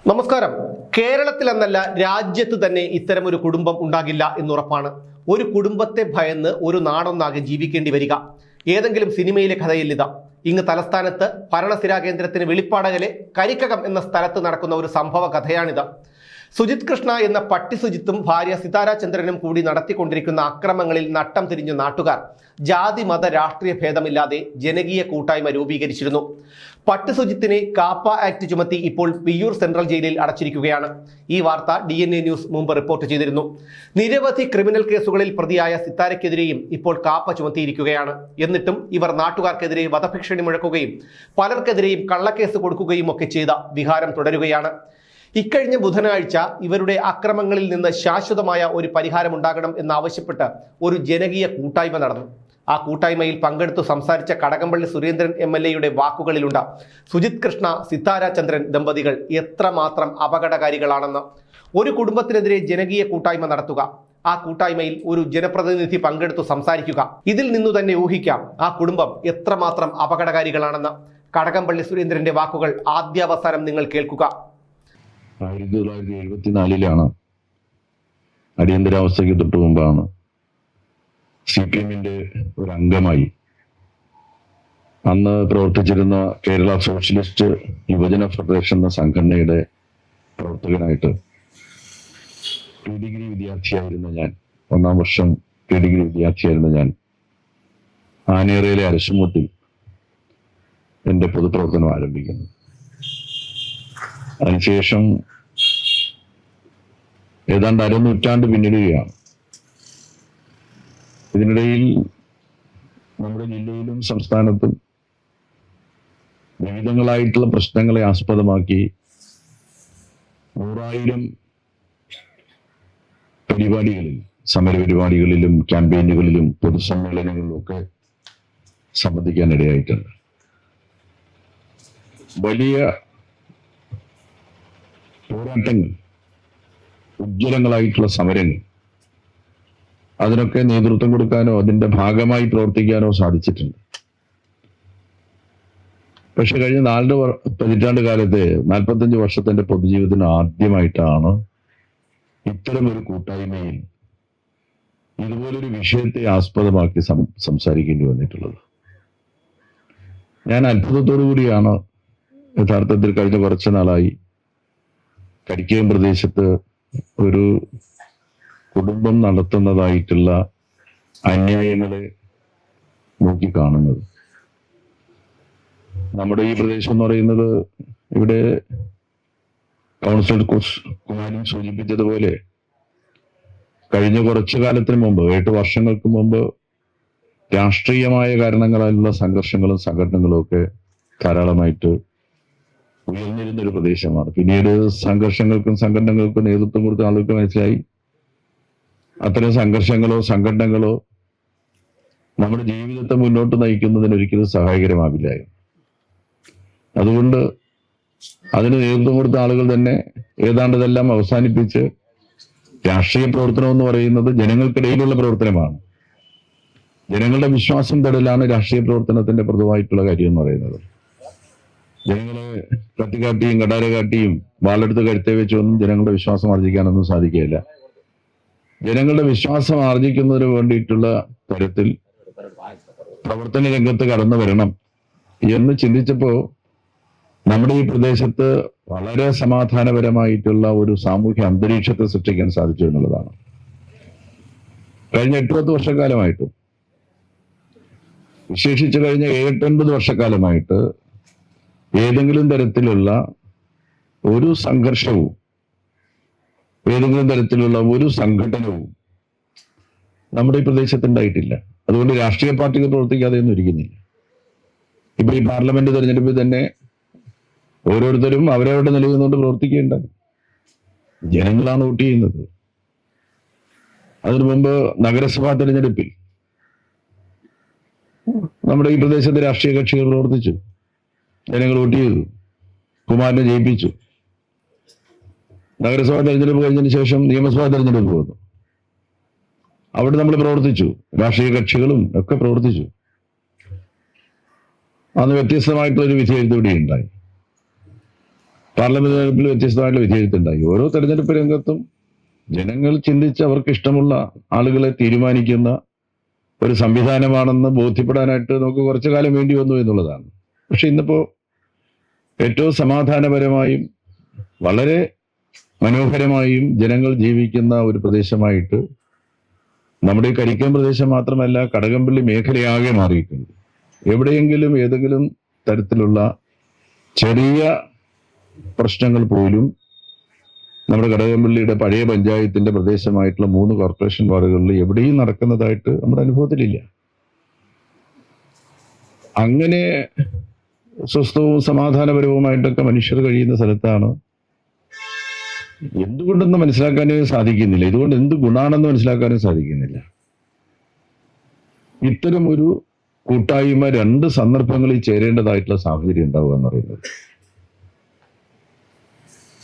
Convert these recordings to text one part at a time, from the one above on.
നമസ്കാരം. കേരളത്തിലെന്നല്ല രാജ്യത്ത് തന്നെ ഇത്തരമൊരു കുടുംബം ഉണ്ടാകില്ല എന്നുറപ്പാണ്. ഒരു കുടുംബത്തെ ഭയന്ന് ഒരു നാടൊന്നാകെ ജീവിക്കേണ്ടി വരിക. ഏതെങ്കിലും സിനിമയിലെ കഥയില്ലിതാ. ഇങ്ങ് തലസ്ഥാനത്ത് ഭരണസിരാ കേന്ദ്രത്തിന് വെളിപ്പാടകലെ കരിക്കകം എന്ന സ്ഥലത്ത് നടക്കുന്ന ഒരു സംഭവ കഥയാണിത്. സുജിത് കൃഷ്ണ എന്ന പട്ടി സുജിത്തും ഭാര്യ സിതാര ചന്ദ്രനും കൂടി നടത്തിക്കൊണ്ടിരിക്കുന്ന അക്രമങ്ങളിൽ നട്ടം തിരിഞ്ഞ നാട്ടുകാർ ജാതി മത രാഷ്ട്രീയ ഭേദമില്ലാതെ ജനകീയ കൂട്ടായ്മ രൂപീകരിച്ചിരുന്നു. പട്ടി സുജിത്തിനെ കാപ്പ ആക്ട് ചുമത്തി ഇപ്പോൾ വിയ്യൂർ സെൻട്രൽ ജയിലിൽ അടച്ചിരിക്കുകയാണ്. ഈ വാർത്ത DNA ന്യൂസ് മുമ്പ് റിപ്പോർട്ട് ചെയ്തിരുന്നു. നിരവധി ക്രിമിനൽ കേസുകളിൽ പ്രതിയായ സിതാരയ്ക്കെതിരെയും ഇപ്പോൾ കാപ്പ ചുമത്തിയിരിക്കുകയാണ്. എന്നിട്ടും ഇവർ നാട്ടുകാർക്കെതിരെ വധഭീഷണി മുഴക്കുകയും പലർക്കെതിരെയും കള്ളക്കേസ് കൊടുക്കുകയും ഒക്കെ ചെയ്ത വിഹാരം തുടരുകയാണ്. ഇക്കഴിഞ്ഞ ബുധനാഴ്ച ഇവരുടെ അക്രമങ്ങളിൽ നിന്ന് ശാശ്വതമായ ഒരു പരിഹാരമുണ്ടാകണം എന്നാവശ്യപ്പെട്ട് ഒരു ജനകീയ കൂട്ടായ്മ നടന്നു. ആ കൂട്ടായ്മയിൽ പങ്കെടുത്തു സംസാരിച്ച കടകംപള്ളി സുരേന്ദ്രൻ MLA വാക്കുകളിലുണ്ട് സുജിത് കൃഷ്ണ സിതാര ചന്ദ്രൻ ദമ്പതികൾ എത്രമാത്രം അപകടകാരികളാണെന്ന്. ഒരു കുടുംബത്തിനെതിരെ ജനകീയ കൂട്ടായ്മ നടത്തുക, ആ കൂട്ടായ്മയിൽ ഒരു ജനപ്രതിനിധി പങ്കെടുത്തു സംസാരിക്കുക, ഇതിൽ നിന്നു തന്നെ ഊഹിക്കാം ആ കുടുംബം എത്രമാത്രം അപകടകാരികളാണെന്ന്. കടകംപള്ളി സുരേന്ദ്രന്റെ വാക്കുകൾ ആദ്യാവസാനം നിങ്ങൾ കേൾക്കുക. 1974 അടിയന്തരാവസ്ഥയ്ക്ക് തൊട്ടു മുമ്പാണ് CPM-ന്റെ ഒരു അംഗമായി അന്ന് പ്രവർത്തിച്ചിരുന്ന കേരള സോഷ്യലിസ്റ്റ് യുവജന ഫെഡറേഷൻ എന്ന സംഘടനയുടെ പ്രവർത്തകനായിട്ട് ഡിഗ്രി വിദ്യാർത്ഥിയായിരുന്ന ഞാൻ, 1ാം വർഷം ഡിഗ്രി വിദ്യാർത്ഥിയായിരുന്ന ഞാൻ ആനേറയിലെ അരശുമുട്ടിൽ എൻ്റെ പൊതുപ്രവർത്തനം ആരംഭിക്കുന്നു. അതിനുശേഷം ഏതാണ്ട് അരനൂറ്റാണ്ട് പിന്നിടുകയാണ്. ഇതിനിടയിൽ നമ്മുടെ ജില്ലയിലും സംസ്ഥാനത്തും വിവിധങ്ങളായിട്ടുള്ള പ്രശ്നങ്ങളെ ആസ്പദമാക്കി 100,000 പരിപാടികളിൽ, സമരപരിപാടികളിലും ക്യാമ്പയിനുകളിലും പൊതുസമ്മേളനങ്ങളിലും ഒക്കെ സംബന്ധിക്കാൻ ഇടയായിട്ടുണ്ട്. വലിയ പോരാട്ടങ്ങൾ, ഉജ്ജ്വലങ്ങളായിട്ടുള്ള സമരങ്ങൾ, അതിനൊക്കെ നേതൃത്വം കൊടുക്കാനോ അതിന്റെ ഭാഗമായി പ്രവർത്തിക്കാനോ സാധിച്ചിട്ടുണ്ട്. പക്ഷെ കഴിഞ്ഞ 4 പതിറ്റാണ്ട് കാലത്തെ 45 വർഷത്തിന്റെ പൊതുജീവിതത്തിന് ആദ്യമായിട്ടാണ് ഇത്തരമൊരു കൂട്ടായ്മയിൽ ഇതുപോലൊരു വിഷയത്തെ ആസ്പദമാക്കി സംസാരിക്കേണ്ടി വന്നിട്ടുള്ളത്. ഞാൻ അത്ഭുതത്തോടു കൂടിയാണ് യഥാർത്ഥത്തിൽ കഴിഞ്ഞ കുറച്ചു നാളായി കരിക്കകം പ്രദേശത്ത് ഒരു കുടുംബം നടത്തുന്നതായിട്ടുള്ള അന്യായങ്ങളെ നോക്കിക്കാണുന്നത്. നമ്മുടെ ഈ പ്രദേശം എന്ന് പറയുന്നത്, ഇവിടെ കൗൺസിലർ കുമാരൻ സൂചിപ്പിച്ചതുപോലെ കഴിഞ്ഞ കുറച്ചു കാലത്തിന് മുമ്പ്, 8 വർഷങ്ങൾക്ക് മുമ്പ് രാഷ്ട്രീയമായ കാരണങ്ങളാലുള്ള സംഘർഷങ്ങളും സംഘടനകളും ഒക്കെ ധാരാളമായിട്ട് ഉയർന്നിരുന്ന ഒരു പ്രദേശമാണ്. പിന്നീട് സംഘർഷങ്ങൾക്കും സംഘടനകൾക്കും നേതൃത്വം കൊടുത്ത ആളുകൾക്ക് മനസ്സിലായി അത്തരം സംഘർഷങ്ങളോ സംഘടനകളോ നമ്മുടെ ജീവിതത്തെ മുന്നോട്ട് നയിക്കുന്നതിന് ഒരിക്കലും സഹായകരമാവില്ല. അതുകൊണ്ട് അതിന് നേതൃത്വം കൊടുത്ത ആളുകൾ തന്നെ ഏതാണ്ട് ഇതെല്ലാം അവസാനിപ്പിച്ച്, രാഷ്ട്രീയ പ്രവർത്തനം എന്ന് പറയുന്നത് ജനങ്ങൾക്കിടയിലുള്ള പ്രവർത്തനമാണ്. ജനങ്ങളുടെ വിശ്വാസം തടലാണ് രാഷ്ട്രീയ പ്രവർത്തനത്തിന്റെ പൊതുവായിട്ടുള്ള കാര്യം എന്ന് പറയുന്നത്. ജനങ്ങളെ കത്തിക്കാട്ടിയും കടാര കാട്ടിയും വാളെടുത്ത് കരുത്തെ വെച്ചൊന്നും ജനങ്ങളുടെ വിശ്വാസം ആർജിക്കാനൊന്നും സാധിക്കുകയില്ല. ജനങ്ങളുടെ വിശ്വാസം ആർജിക്കുന്നതിന് വേണ്ടിയിട്ടുള്ള തരത്തിൽ പ്രവർത്തന രംഗത്ത് കടന്നു വരണം എന്ന് ചിന്തിച്ചപ്പോ നമ്മുടെ ഈ പ്രദേശത്ത് വളരെ സമാധാനപരമായിട്ടുള്ള ഒരു സാമൂഹ്യ അന്തരീക്ഷത്തെ സൃഷ്ടിക്കാൻ സാധിച്ചു എന്നുള്ളതാണ്. കഴിഞ്ഞ 8-10 വർഷക്കാലമായിട്ടും, വിശേഷിച്ച് കഴിഞ്ഞ 7-9 വർഷക്കാലമായിട്ട് ഏതെങ്കിലും തരത്തിലുള്ള ഒരു സംഘർഷവും ഏതെങ്കിലും തരത്തിലുള്ള ഒരു സംഘടനവും നമ്മുടെ ഈ പ്രദേശത്തുണ്ടായിട്ടില്ല. അതുകൊണ്ട് രാഷ്ട്രീയ പാർട്ടികൾ പ്രവർത്തിക്കാതെ ഒന്നും ഇരിക്കുന്നില്ല. ഇപ്പൊ ഈ പാർലമെന്റ് തെരഞ്ഞെടുപ്പിൽ തന്നെ ഓരോരുത്തരും അവരവരുടെ നിലനിന്നുകൊണ്ട് പ്രവർത്തിക്കേണ്ടത്. ജനങ്ങളാണ് വോട്ട് ചെയ്യുന്നത്. അതിനു മുമ്പ് നഗരസഭാ തെരഞ്ഞെടുപ്പിൽ നമ്മുടെ ഈ പ്രദേശത്തെ രാഷ്ട്രീയ കക്ഷികൾ പ്രവർത്തിച്ചു. ജനങ്ങൾ വോട്ട് ചെയ്തു, കുമാരനെ ജയിപ്പിച്ചു. നഗരസഭാ തെരഞ്ഞെടുപ്പ് കഴിഞ്ഞതിന് ശേഷം നിയമസഭാ തെരഞ്ഞെടുപ്പ് വന്നു. അവിടെ നമ്മൾ പ്രവർത്തിച്ചു, രാഷ്ട്രീയ കക്ഷികളും ഒക്കെ പ്രവർത്തിച്ചു. അന്ന് വ്യത്യസ്തമായിട്ടുള്ളൊരു വിധി എഴുതി ഉണ്ടായി. പാർലമെന്റ് തെരഞ്ഞെടുപ്പിൽ വ്യത്യസ്തമായിട്ടുള്ള വിജയത്തുണ്ടായി. ഓരോ തെരഞ്ഞെടുപ്പ് രംഗത്തും ജനങ്ങൾ ചിന്തിച്ച് അവർക്ക് ഇഷ്ടമുള്ള ആളുകളെ തീരുമാനിക്കുന്ന ഒരു സംവിധാനമാണെന്ന് ബോധ്യപ്പെടാനായിട്ട് നമുക്ക് കുറച്ചു കാലം വേണ്ടി വന്നു എന്നുള്ളതാണ്. പക്ഷെ ഇന്നിപ്പോ ഏറ്റവും സമാധാനപരമായും വളരെ മനോഹരമായും ജനങ്ങൾ ജീവിക്കുന്ന ഒരു പ്രദേശമായിട്ട് നമ്മുടെ ഈ കരിക്കം പ്രദേശം മാത്രമല്ല, കടകംപള്ളി മേഖലയാകെ മാറിയിട്ടുണ്ട്. എവിടെയെങ്കിലും ഏതെങ്കിലും തരത്തിലുള്ള ചെറിയ പ്രശ്നങ്ങൾ പോലും നമ്മുടെ കടകംപള്ളിയുടെ പഴയ പഞ്ചായത്തിന്റെ പ്രദേശമായിട്ടുള്ള 3 കോർപ്പറേഷൻ വാർഡുകളിൽ എവിടെയും നടക്കുന്നതായിട്ട് നമ്മുടെ അനുഭവത്തിലില്ല. അങ്ങനെ സ്വസ്ഥവും സമാധാനപരവുമായിട്ടൊക്കെ മനുഷ്യർ കഴിയുന്ന സ്ഥലത്താണ് എന്തുകൊണ്ടെന്ന് മനസ്സിലാക്കാനേ സാധിക്കുന്നില്ല. ഇതുകൊണ്ട് എന്ത് ഗുണാണെന്ന് മനസ്സിലാക്കാനും സാധിക്കുന്നില്ല. ഇത്തരം ഒരു കൂട്ടായ്മ 2 സന്ദർഭങ്ങളിൽ ചേരേണ്ടതായിട്ടുള്ള സാഹചര്യം ഉണ്ടാവുക എന്ന് പറയുന്നത്,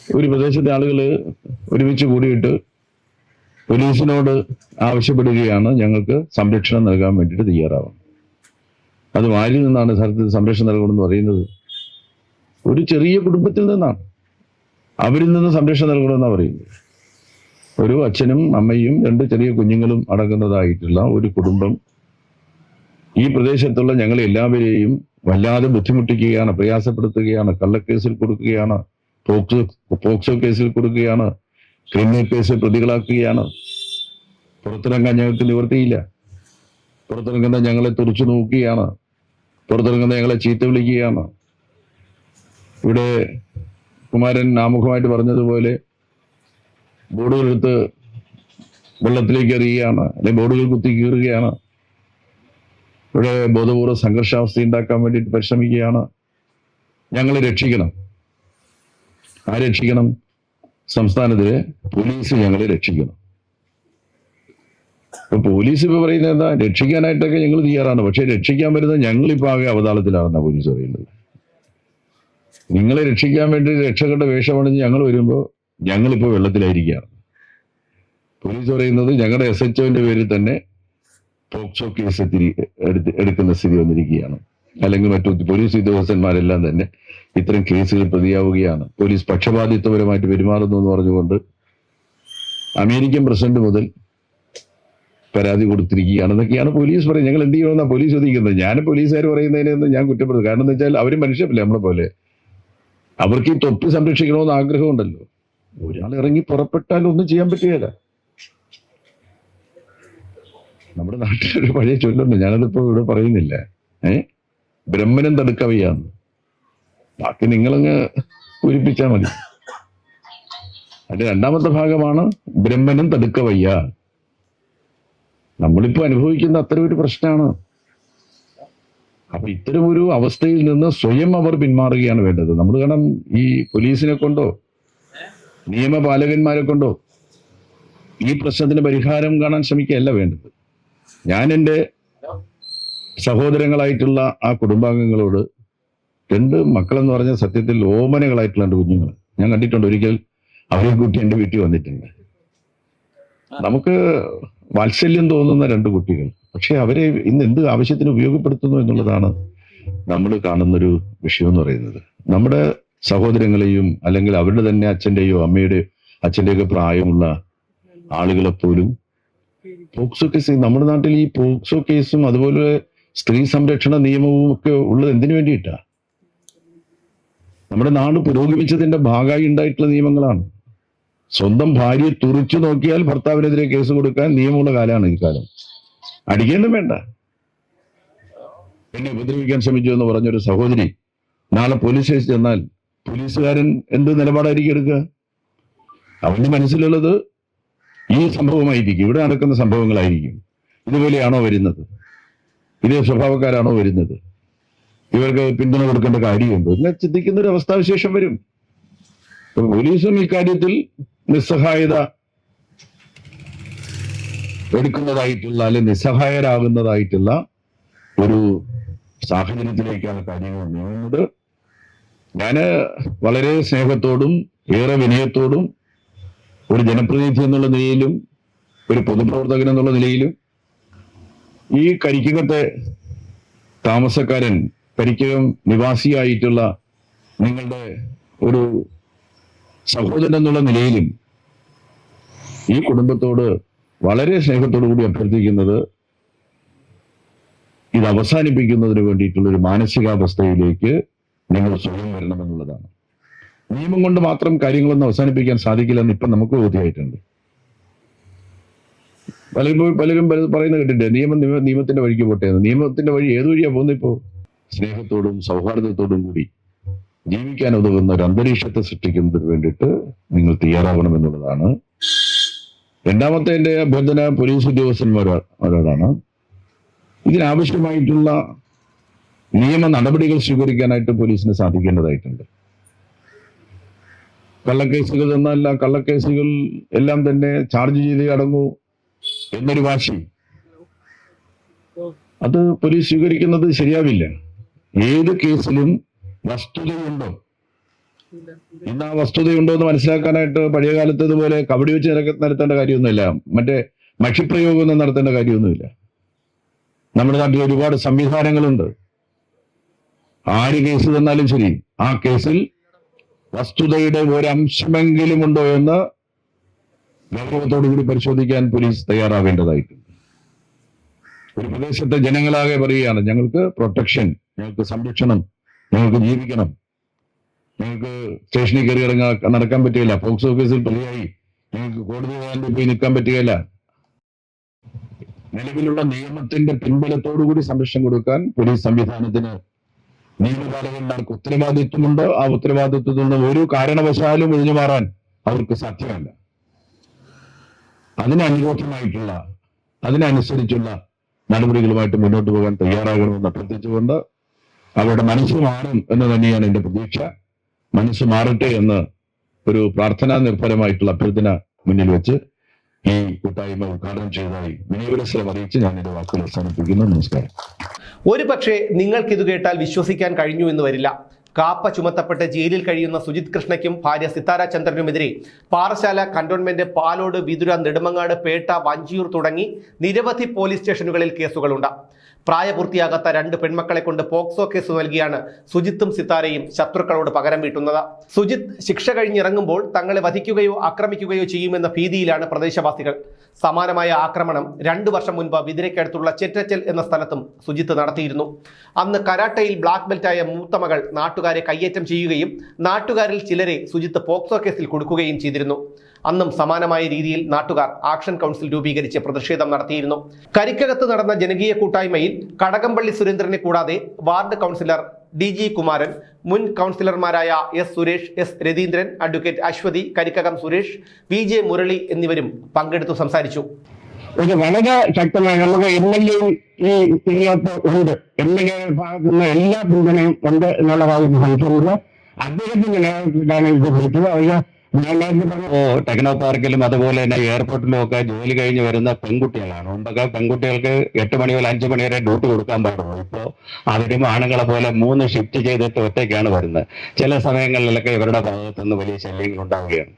ഒരു പ്രദേശത്തെ ആളുകൾ ഒരുമിച്ച് കൂടിയിട്ട് പോലീസിനോട് ആവശ്യപ്പെടുകയാണ് ഞങ്ങൾക്ക് സംരക്ഷണം നൽകാൻ വേണ്ടിയിട്ട് തയ്യാറാവണം. അത് ആരിൽ നിന്നാണ് സ്ഥലത്ത് സംരക്ഷണം നൽകണമെന്ന് പറയുന്നത്? ഒരു ചെറിയ കുടുംബത്തിൽ നിന്നാണ്. അവരിൽ നിന്ന് സംരക്ഷണം നൽകണമെന്നാണ് പറയുന്നത്. ഒരു അച്ഛനും അമ്മയും 2 ചെറിയ കുഞ്ഞുങ്ങളും അടങ്ങുന്നതായിട്ടുള്ള ഒരു കുടുംബം ഈ പ്രദേശത്തുള്ള ഞങ്ങൾ എല്ലാവരെയും വല്ലാതെ ബുദ്ധിമുട്ടിക്കുകയാണ്, പ്രയാസപ്പെടുത്തുകയാണ്, കള്ളക്കേസിൽ കൊടുക്കുകയാണ്, പോക്സോ കേസിൽ കൊടുക്കുകയാണ്, ക്രിമിനൽ കേസിൽ പ്രതികളാക്കുകയാണ്. പുറത്തിറങ്ങാൻ ഞങ്ങൾക്ക് നിവൃത്തിയില്ല. പുറത്തിറങ്ങുന്ന ഞങ്ങളെ തുറച്ചു നോക്കുകയാണ്, പുറത്തിറങ്ങുന്ന ഞങ്ങളെ ചീത്ത വിളിക്കുകയാണ്. ഇവിടെ കുമാരൻ ആമുഖമായിട്ട് പറഞ്ഞതുപോലെ ബോർഡുകളെടുത്ത് വെള്ളത്തിലേക്ക് എറിയുകയാണ്, അല്ലെങ്കിൽ ബോർഡുകൾ കുത്തി കീറുകയാണ്. ഇവിടെ ബോധപൂർവ്വ സംഘർഷാവസ്ഥ ഉണ്ടാക്കാൻ വേണ്ടിയിട്ട് പരിശ്രമിക്കുകയാണ്. ഞങ്ങളെ രക്ഷിക്കണം. രക്ഷിക്കണം? സംസ്ഥാനത്തിലെ പോലീസ് ഞങ്ങളെ രക്ഷിക്കണം. ഇപ്പൊ പോലീസ് ഇപ്പൊ പറയുന്നത് എന്താ? രക്ഷിക്കാനായിട്ടൊക്കെ ഞങ്ങൾ തയ്യാറാണ്, പക്ഷെ രക്ഷിക്കാൻ വരുന്നത് ഞങ്ങളിപ്പോ ആകെ അവതാളത്തിലാണെന്നാ പോലീസ് പറയുന്നത്. നിങ്ങളെ രക്ഷിക്കാൻ വേണ്ടി രക്ഷകരുടെ വേഷമണിഞ്ഞ് ഞങ്ങൾ വരുമ്പോൾ ഞങ്ങളിപ്പോ വെള്ളത്തിലായിരിക്കുകയാണ്. പോലീസ് പറയുന്നത് ഞങ്ങളുടെ SHOന്റെ പേരിൽ തന്നെ പോക്സോ കേസ് എടുക്കുന്ന സ്ഥിതി വന്നിരിക്കുകയാണ്, അല്ലെങ്കിൽ മറ്റു പോലീസ് ഉദ്യോഗസ്ഥന്മാരെല്ലാം തന്നെ ഇത്തരം കേസുകൾ പ്രതിയാവുകയാണ്, പോലീസ് പക്ഷപാതിത്വപരമായിട്ട് പെരുമാറുന്നു എന്ന് പറഞ്ഞുകൊണ്ട് അമേരിക്കൻ പ്രസിഡന്റ് മുതൽ പരാതി കൊടുത്തിരിക്കുകയാണ് എന്നൊക്കെയാണ് പോലീസ് പറയുന്നത്. ഞങ്ങൾ എന്ത് ചെയ്യണമെന്നാണ് പോലീസ് ചോദിക്കുന്നത്. ഞാൻ പോലീസുകാർ പറയുന്നതിനൊന്നും ഞാൻ കുറ്റപ്പെടുത്തും. കാരണം എന്താ വെച്ചാൽ അവർ മനുഷ്യരല്ലേ, നമ്മളെ പോലെ. അവർക്ക് ഈ തൊപ്പി സംരക്ഷിക്കണമെന്ന് ആഗ്രഹമുണ്ടല്ലോ. ഒരാൾ ഇറങ്ങി പുറപ്പെട്ടാൽ ഒന്നും ചെയ്യാൻ പറ്റുകയില്ല. നമ്മുടെ നാട്ടിലൊരു പഴയ ചൊല്ലുണ്ട്, ഞാനതിപ്പോ ഇവിടെ പറയുന്നില്ല. ബ്രഹ്മനും തടുക്കവയ്യാന്ന്. ബാക്കി നിങ്ങളങ്ങ് പൂരിപ്പിച്ചാൽ മതി. അതിന്റെ 2ാമത്തെ ഭാഗമാണ് ബ്രഹ്മനും തടുക്കവയ്യ. നമ്മളിപ്പോ അനുഭവിക്കുന്ന അത്തരം ഒരു പ്രശ്നമാണ്. അപ്പൊ ഇത്തരം ഒരു അവസ്ഥയിൽ നിന്ന് സ്വയം അവർ പിന്മാറുകയാണ് വേണ്ടത്. നമ്മൾ കാരണം ഈ പോലീസിനെ കൊണ്ടോ നിയമപാലകന്മാരെ കൊണ്ടോ ഈ പ്രശ്നത്തിന് പരിഹാരം കാണാൻ ശ്രമിക്കുകയല്ല വേണ്ടത്. ഞാൻ എൻ്റെ സഹോദരങ്ങളായിട്ടുള്ള ആ കുടുംബാംഗങ്ങളോട്, 2 മക്കളെന്ന് പറഞ്ഞ സത്യത്തിൽ ഓമനകളായിട്ടുള്ള 2 കുഞ്ഞുങ്ങൾ ഞാൻ കണ്ടിട്ടുണ്ട്. ഒരിക്കൽ അവരെ കൂട്ടി എൻ്റെ വീട്ടിൽ വന്നിട്ടുണ്ട്. നമുക്ക് വാത്സല്യം തോന്നുന്ന 2 കുട്ടികൾ. പക്ഷെ അവരെ ഇന്ന് എന്ത് ആവശ്യത്തിന് ഉപയോഗപ്പെടുത്തുന്നു എന്നുള്ളതാണ് നമ്മൾ കാണുന്നൊരു വിഷയം എന്ന് പറയുന്നത്. നമ്മുടെ സഹോദരങ്ങളെയും അല്ലെങ്കിൽ അവരുടെ തന്നെ അച്ഛൻ്റെയോ അച്ഛൻ്റെയൊക്കെ പ്രായമുള്ള ആളുകളെ പോലും പോക്സോ കേസ്, നമ്മുടെ നാട്ടിൽ ഈ പോക്സോ കേസും അതുപോലെ സ്ത്രീ സംരക്ഷണ നിയമവും ഒക്കെ ഉള്ളത് എന്തിനു വേണ്ടിയിട്ടാ? നമ്മുടെ നാട് പുരോഗമിച്ചതിന്റെ ഭാഗമായി ഉണ്ടായിട്ടുള്ള നിയമങ്ങളാണ്. സ്വന്തം ഭാര്യയെ തുറിച്ചു നോക്കിയാൽ ഭർത്താവിനെതിരെ കേസ് കൊടുക്കാൻ നിയമമുള്ള കാലമാണ് ഈ കാലം. അടിക്കാനും വേണ്ട. എന്നെ ഉപദ്രവിക്കാൻ ശ്രമിച്ചു എന്ന് പറഞ്ഞൊരു സഹോദരി നാളെ പോലീസ് സ്റ്റേഷനിൽ ചെന്നാൽ പോലീസുകാരൻ എന്ത് നിലപാടായിരിക്കും എടുക്കുക? അവന്റെ മനസ്സിലുള്ളത് ഈ സംഭവമായിരിക്കും, ഇവിടെ നടക്കുന്ന സംഭവങ്ങളായിരിക്കും. ഇതുപോലെയാണോ വരുന്നത്? ഇതേ സ്വഭാവക്കാരാണോ വരുന്നത്? ഇവർക്ക് പിന്തുണ കൊടുക്കേണ്ട കാര്യമുണ്ടോ? ഇങ്ങനെ ചിന്തിക്കുന്ന ഒരു അവസ്ഥാവിശേഷം വരും. പോലീസും ഇക്കാര്യത്തിൽ നിസ്സഹായത എടുക്കുന്നതായിട്ടുള്ള അല്ലെങ്കിൽ നിസ്സഹായരാകുന്നതായിട്ടുള്ള ഒരു സാഹചര്യത്തിലേക്കാണ് കാര്യങ്ങൾ നീങ്ങുന്നത്. ഞാന് വളരെ സ്നേഹത്തോടും ഏറെ വിനയത്തോടും ഒരു ജനപ്രതിനിധി എന്നുള്ള നിലയിലും ഒരു പൊതുപ്രവർത്തകൻ എന്നുള്ള നിലയിലും ഈ കരിക്കകത്തെ താമസക്കാരൻ, കരിക്കകം നിവാസിയായിട്ടുള്ള നിങ്ങളുടെ ഒരു സഹോദരൻ എന്നുള്ള നിലയിലും ഈ കുടുംബത്തോട് വളരെ സ്നേഹത്തോടു കൂടി അഭ്യർത്ഥിക്കുന്നത് ഇത് അവസാനിപ്പിക്കുന്നതിന് വേണ്ടിയിട്ടുള്ള ഒരു മാനസികാവസ്ഥയിലേക്ക് നിങ്ങൾ സ്വയം വരണമെന്നുള്ളതാണ്. നിയമം കൊണ്ട് മാത്രം കാര്യങ്ങളൊന്നും അവസാനിപ്പിക്കാൻ സാധിക്കില്ലെന്ന് ഇപ്പം നമുക്ക് ബോധ്യമായിട്ടുണ്ട്. പലരും പറയുന്നത് കേട്ടിട്ട് നിയമത്തിന്റെ വഴിക്ക് പോട്ടെ. നിയമത്തിന്റെ വഴി ഏത് വഴിയാ പോകുന്നത്? ഇപ്പോ സ്നേഹത്തോടും സൗഹാർദ്ദത്തോടും കൂടി ജീവിക്കാൻ ഉതകുന്ന ഒരു അന്തരീക്ഷത്തെ സൃഷ്ടിക്കുന്നതിന് വേണ്ടിയിട്ട് നിങ്ങൾ തയ്യാറാവണമെന്നുള്ളതാണ്. രണ്ടാമത്തെ എന്റെ അഭ്യർത്ഥന പോലീസ് ഉദ്യോഗസ്ഥന്മാരോടാണ്. ഇതിനാവശ്യമായിട്ടുള്ള നിയമ നടപടികൾ സ്വീകരിക്കാനായിട്ട് പോലീസിന് സാധിക്കേണ്ടതായിട്ടുണ്ട്. കള്ളക്കേസുകൾ എന്നല്ല, കള്ളക്കേസുകൾ എല്ലാം തന്നെ ചാർജ് ചെയ്തേ അടങ്ങൂ എന്നൊരു വാശി അത് പോലീസ് സ്വീകരിക്കുന്നത് ശരിയാവില്ല. ഏത് കേസിലും വസ്തുതയുണ്ടോ, ഇന്ന് ആ വസ്തുതയുണ്ടോ എന്ന് മനസ്സിലാക്കാനായിട്ട് പഴയ കാലത്തതുപോലെ കബഡി വെച്ച് നടത്തേണ്ട കാര്യമൊന്നുമില്ല, മറ്റേ മഷിപ്രയോഗമൊന്നും നടത്തേണ്ട കാര്യമൊന്നുമില്ല. നമ്മുടെ നാട്ടിൽ ഒരുപാട് സംവിധാനങ്ങളുണ്ട്. ആര് കേസ് തന്നാലും ശരി, ആ കേസിൽ വസ്തുതയുടെ ഒരംശമെങ്കിലും ഉണ്ടോ എന്ന് ഗൗരവത്തോടു കൂടി പരിശോധിക്കാൻ പോലീസ് തയ്യാറാവേണ്ടതായിട്ടുണ്ട്. ഒരു പ്രദേശത്തെ ജനങ്ങളാകെ പറയുകയാണ്, ഞങ്ങൾക്ക് പ്രൊട്ടക്ഷൻ, ഞങ്ങൾക്ക് സംരക്ഷണം, ഞങ്ങൾക്ക് ജീവിക്കണം, ഞങ്ങൾക്ക് സ്റ്റേഷനിൽ കയറി നടക്കാൻ പറ്റുകയില്ല, പോക്സോ കേസിൽ പ്രതിയായി ഞങ്ങൾക്ക് കോടതി പോയി നിൽക്കാൻ പറ്റുകയില്ല. നിലവിലുള്ള നിയമത്തിന്റെ പിൻബലത്തോടുകൂടി സംരക്ഷണം കൊടുക്കാൻ പോലീസ് സംവിധാനത്തിന് നിയമപാലകന്മാർക്ക് ഉത്തരവാദിത്വമുണ്ട്. ആ ഉത്തരവാദിത്വത്തിൽ നിന്ന് ഒരു കാരണവശാലും ഒഴിഞ്ഞു മാറാൻ അവർക്ക് സാധ്യമല്ല. അതിനനുകൂലമായിട്ടുള്ള അതിനനുസരിച്ചുള്ള നടപടികളുമായിട്ട് മുന്നോട്ട് പോകാൻ തയ്യാറാകണമെന്ന് അഭ്യർത്ഥിച്ചുകൊണ്ട് അവരുടെ മനസ്സ് മാറും എന്ന് തന്നെയാണ് എന്റെ പ്രതീക്ഷ. മനസ്സ് മാറട്ടെ എന്ന് ഒരു പ്രാർത്ഥനാ നിർഭരമായിട്ടുള്ള അഭ്യർത്ഥന മുന്നിൽ വെച്ച് ഈ കൂട്ടായ്മ ഉദ്ഘാടനം ചെയ്തതായി വിനയപുരസ്സരം അറിയിച്ച് ഞാൻ എന്റെ വാക്കുകൾ അവസാനിപ്പിക്കുന്നു. നമസ്കാരം. ഒരു പക്ഷേ നിങ്ങൾക്കിത് കേട്ടാൽ വിശ്വസിക്കാൻ കഴിഞ്ഞു എന്ന് വരില്ല. കാപ്പ ചുമത്തപ്പെട്ട് ജയിലിൽ കഴിയുന്ന സുജിത് കൃഷ്ണയ്ക്കും ഭാര്യ സിത്താര ചന്ദ്രനുമെതിരെ പാറശാല, കന്റോൺമെന്റ്, പാലോട്, വിതുര, നെടുമങ്ങാട്, പേട്ട, വഞ്ചിയൂർ തുടങ്ങി നിരവധി പോലീസ് സ്റ്റേഷനുകളിൽ കേസുകളുണ്ട്. പ്രായപൂർത്തിയാകാത്ത 2 പെൺമക്കളെ കൊണ്ട് പോക്സോ കേസ് നൽകിയാണ് സുജിത്തും സിത്താരയും ശത്രുക്കളോട് പകരം വീട്ടുന്നത്. സുജിത്ത് ശിക്ഷ കഴിഞ്ഞിറങ്ങുമ്പോൾ തങ്ങളെ വധിക്കുകയോ ആക്രമിക്കുകയോ ചെയ്യുമെന്ന ഭീതിയിലാണ് പ്രദേശവാസികൾ. സമാനമായ ആക്രമണം 2 വർഷം മുൻപ് വിതിരയ്ക്കടുത്തുള്ള ചെറ്റച്ചൽ എന്ന സ്ഥലത്തും സുജിത്ത് നടത്തിയിരുന്നു. അന്ന് കരാട്ടയിൽ ബ്ലാക്ക് ബെൽറ്റായ മൂത്ത മകൾ നാട്ടുകാരെ കയ്യേറ്റം ചെയ്യുകയും നാട്ടുകാരിൽ ചിലരെ സുജിത്ത് പോക്സോ കേസിൽ കൊടുക്കുകയും ചെയ്തിരുന്നു. അന്നും സമാനമായ രീതിയിൽ നാട്ടുകാർ ആക്ഷൻ കൗൺസിൽ രൂപീകരിച്ച് പ്രതിഷേധം നടത്തിയിരുന്നു. കരിക്കകത്ത് നടന്ന ജനകീയ കൂട്ടായ്മയിൽ കടകംപള്ളി സുരേന്ദ്രനെ കൂടാതെ വാർഡ് കൗൺസിലർ DG കുമാരൻ, മുൻ കൗൺസിലർമാരായ S Suresh, S Ratheendran, advocate Aswathy, Karikkakam Suresh, VJ Murali എന്നിവരും പങ്കെടുത്തു സംസാരിച്ചു. ഇത് വളരെ ശക്തമായി നമുക്ക് MLA ഈ ഉണ്ട്, MLA ഭാഗത്തു നിന്ന് എല്ലാ പിന്തുണയും ഉണ്ട് എന്നുള്ള കാര്യം സംശയമില്ല. അദ്ദേഹത്തിന്റെ നേതൃത്വത്തിലാണ് ഇത് വിളിച്ചത്. ടെക്നോ പാർക്കിലും അതുപോലെ തന്നെ എയർപോർട്ടിലും ഒക്കെ ജോലി കഴിഞ്ഞ് വരുന്ന പെൺകുട്ടികളാണ്. മുമ്പൊക്കെ പെൺകുട്ടികൾക്ക് 8 മണി മുതൽ 5 മണി വരെ ഡ്യൂട്ടി കൊടുക്കാൻ പാടുള്ളൂ. ഇപ്പോൾ അവരും ആണുങ്ങളെ പോലെ 3 ഷിഫ്റ്റ് ചെയ്തിട്ട് ഒറ്റയ്ക്കാണ് വരുന്നത്. ചില സമയങ്ങളിലൊക്കെ ഇവരുടെ ഭാഗത്തുനിന്ന് വലിയ ശല്യങ്ങൾ ഉണ്ടാവുകയാണ്.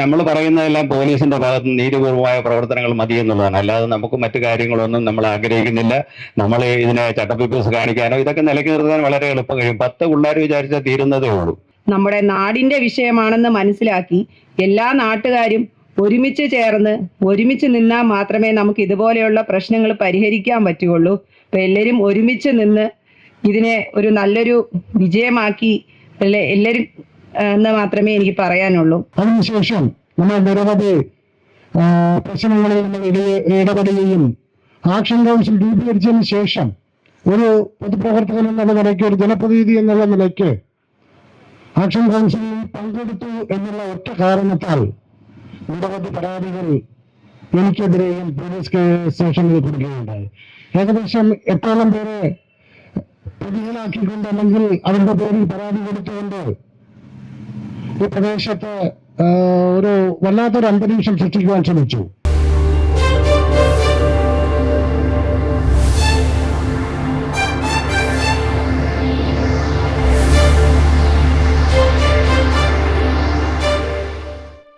നമ്മൾ പറയുന്നതെല്ലാം പോലീസിന്റെ ഭാഗത്ത് നീതിപൂർവമായ പ്രവർത്തനങ്ങൾ മതി എന്നുള്ളതാണ്. അല്ലാതെ നമുക്ക് മറ്റു കാര്യങ്ങളൊന്നും നമ്മൾ ആഗ്രഹിക്കുന്നില്ല. നമ്മൾ ഇതിനെ ചട്ടപ്പിപ്പീസ് കാണിക്കാനോ ഇതൊക്കെ നിലയ്ക്ക് നിർത്താൻ വളരെ എളുപ്പം കഴിയും. 10 പിള്ളേർ വിചാരിച്ചാൽ തീരുന്നതേ ഉള്ളൂ. നമ്മുടെ നാടിന്റെ വിഷയമാണെന്ന് മനസ്സിലാക്കി എല്ലാ നാട്ടുകാരും ഒരുമിച്ച് ചേർന്ന് ഒരുമിച്ച് നിന്നാൽ മാത്രമേ നമുക്ക് ഇതുപോലെയുള്ള പ്രശ്നങ്ങൾ പരിഹരിക്കാൻ പറ്റുകയുള്ളൂ. അപ്പൊ എല്ലാവരും ഒരുമിച്ച് നിന്ന് ഇതിനെ ഒരു നല്ലൊരു വിജയമാക്കി എല്ലാവരും എന്ന് മാത്രമേ എനിക്ക് പറയാനുള്ളൂ. അതിനുശേഷം നമ്മൾ നിരവധി പ്രശ്നങ്ങളിൽ നമ്മൾ ഇടപെടുകയും ആക്ഷൻ കൗൺസിൽ രൂപീകരിച്ചതിന് ശേഷം ഒരു പൊതുപ്രവർത്തകൻ എന്നുള്ള നിലയ്ക്ക്, ഒരു ജനപ്രതിനിധി എന്നുള്ള നിലയ്ക്ക് ആക്ഷൻ കൗൺസിലിൽ പങ്കെടുത്തു എന്നുള്ള ഒറ്റ കാരണത്താൽ നിരവധി പരാതികൾ എനിക്കെതിരെയും പോലീസ് സ്റ്റേഷനിൽ കൊടുക്കുകയുണ്ടായി. ഏകദേശം 8ഓളം പേരെ പ്രതികളാക്കിക്കൊണ്ട് അല്ലെങ്കിൽ അവരുടെ പേരിൽ പരാതി കൊടുത്തുകൊണ്ട് ഈ പ്രദേശത്ത് ഒരു വല്ലാത്തൊരു അന്തരീക്ഷം സൃഷ്ടിക്കുവാൻ ശ്രമിച്ചു.